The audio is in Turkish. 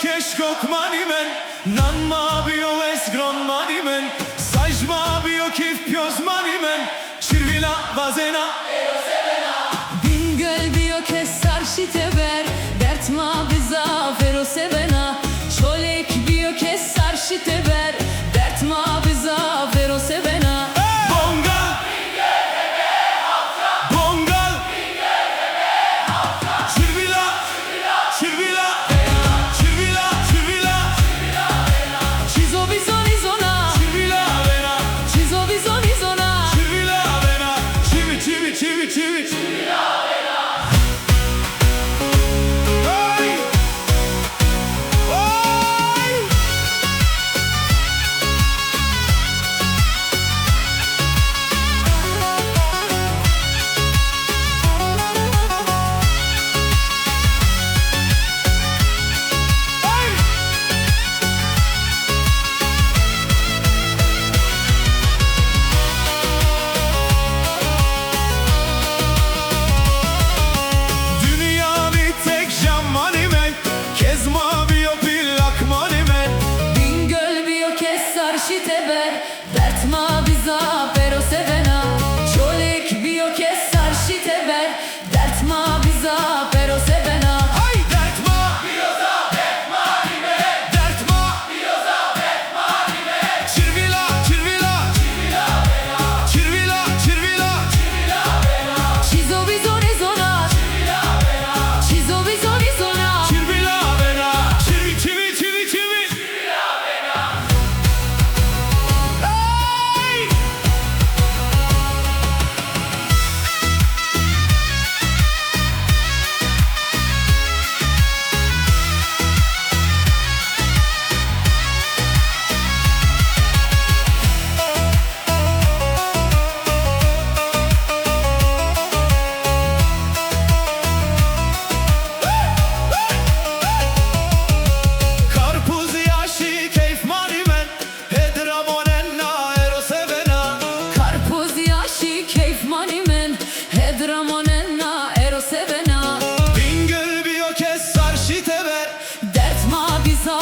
Keşkok manimen, nan ma bio esgron manimen, saj ma bio kif pjoz manimen, çirvila vazena, Bingöl bio kesar şiteber, dert ma biza fero sevena, çolek bio kesar şiteber, dert ma biza fero sevena. Bongal, bongal, çirvila, çirvila. Şiteber, dert ma biza pero sevena, çolek bio kesar şiteber, dert ma biza pero sevena. Hay dert ma biyoza dert ma nime, dert ma biyoza dert ma nime, çirvila çirvila çirvila bena, çirvila çirvila çirvila bena, Çizo bizo ne zona, çirvila bena, çizo bizo ne zona, çirvila bena, çivi çivi çivi çivi çirvila bena. Hedramonenna ero sevena, Bingöl bio kesar şiteber, dert ma biza